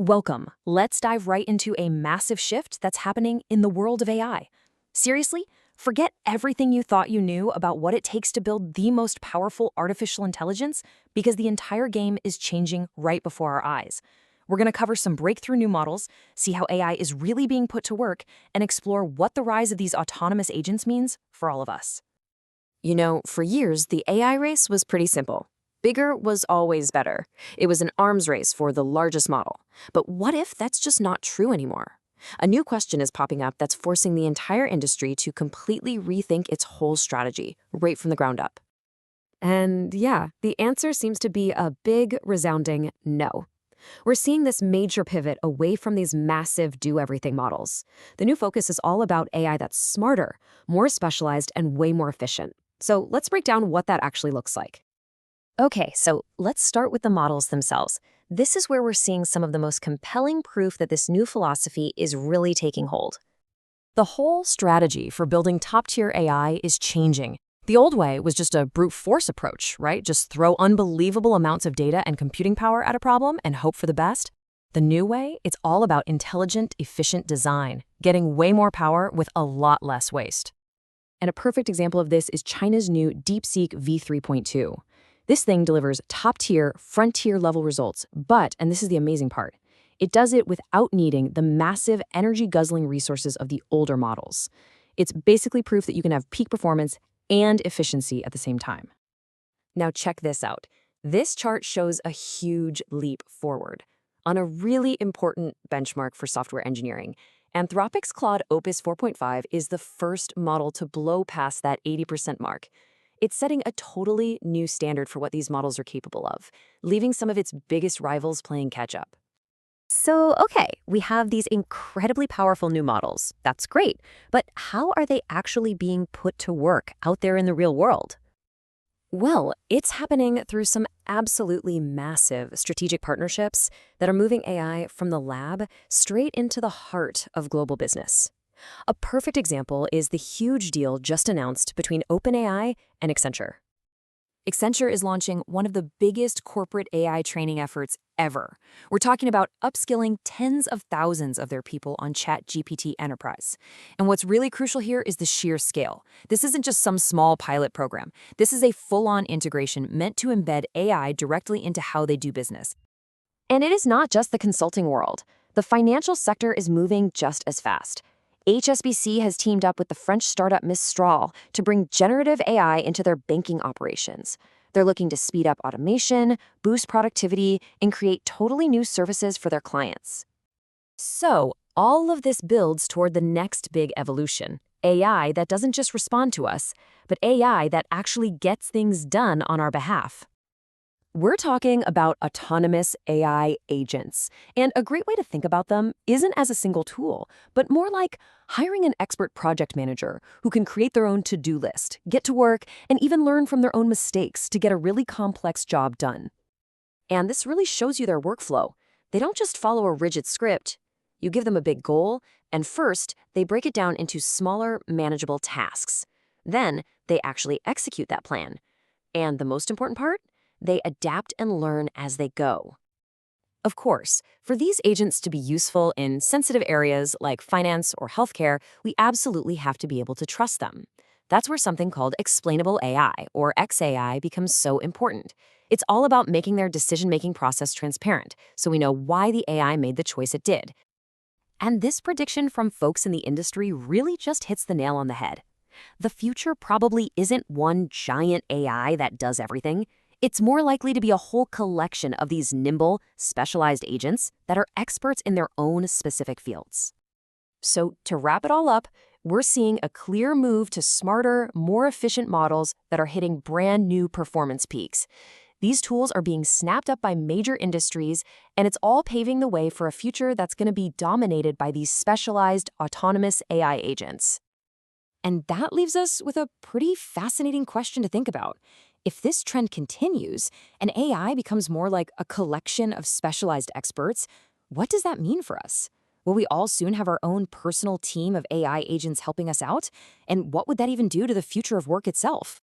Welcome. Let's dive right into a massive shift that's happening in the world of AI. Seriously, forget everything you thought you knew about what it takes to build the most powerful artificial intelligence, because the entire game is changing right before our eyes. We're going to cover some breakthrough new models, see how AI is really being put to work, and explore what the rise of these autonomous agents means for all of us. You know, for years, the AI race was pretty simple. Bigger was always better. It was an arms race for the largest model. But what if that's just not true anymore? A new question is popping up that's forcing the entire industry to completely rethink its whole strategy, right from the ground up. And yeah, the answer seems to be a big, resounding no. We're seeing this major pivot away from these massive do-everything models. The new focus is all about AI that's smarter, more specialized, and way more efficient. So let's break down what that actually looks like. Okay, so let's start with the models themselves. This is where we're seeing some of the most compelling proof that this new philosophy is really taking hold. The whole strategy for building top-tier AI is changing. The old way was just a brute force approach, right? Just throw unbelievable amounts of data and computing power at a problem and hope for the best. The new way, it's all about intelligent, efficient design, getting way more power with a lot less waste. And a perfect example of this is China's new DeepSeek V3.2. This thing delivers top-tier, frontier-level results, but, and this is the amazing part, it does it without needing the massive energy-guzzling resources of the older models. It's basically proof that you can have peak performance and efficiency at the same time. Now check this out. This chart shows a huge leap forward on a really important benchmark for software engineering. Anthropic's Claude Opus 4.5 is the first model to blow past that 80% mark. It's setting a totally new standard for what these models are capable of, leaving some of its biggest rivals playing catch-up. So, okay, we have these incredibly powerful new models. That's great. But how are they actually being put to work out there in the real world? Well, it's happening through some absolutely massive strategic partnerships that are moving AI from the lab straight into the heart of global business. A perfect example is the huge deal just announced between OpenAI and Accenture. Accenture is launching one of the biggest corporate AI training efforts ever. We're talking about upskilling tens of thousands of their people on ChatGPT Enterprise. And what's really crucial here is the sheer scale. This isn't just some small pilot program. This is a full-on integration meant to embed AI directly into how they do business. And it is not just the consulting world. The financial sector is moving just as fast. HSBC has teamed up with the French startup Mistral to bring generative AI into their banking operations. They're looking to speed up automation, boost productivity, and create totally new services for their clients. So, all of this builds toward the next big evolution, AI that doesn't just respond to us, but AI that actually gets things done on our behalf. We're talking about autonomous AI agents, and a great way to think about them isn't as a single tool, but more like hiring an expert project manager who can create their own to-do list, get to work, and even learn from their own mistakes to get a really complex job done. And this really shows you their workflow. They don't just follow a rigid script. You give them a big goal, and first, they break it down into smaller, manageable tasks. Then, they actually execute that plan. And the most important part? They adapt and learn as they go. Of course, for these agents to be useful in sensitive areas like finance or healthcare, we absolutely have to be able to trust them. That's where something called explainable AI, or XAI, becomes so important. It's all about making their decision-making process transparent, so we know why the AI made the choice it did. And this prediction from folks in the industry really just hits the nail on the head. The future probably isn't one giant AI that does everything. It's more likely to be a whole collection of these nimble, specialized agents that are experts in their own specific fields. So to wrap it all up, we're seeing a clear move to smarter, more efficient models that are hitting brand new performance peaks. These tools are being snapped up by major industries, and it's all paving the way for a future that's going to be dominated by these specialized, autonomous AI agents. And that leaves us with a pretty fascinating question to think about. If this trend continues and AI becomes more like a collection of specialized experts, what does that mean for us? Will we all soon have our own personal team of AI agents helping us out? And what would that even do to the future of work itself?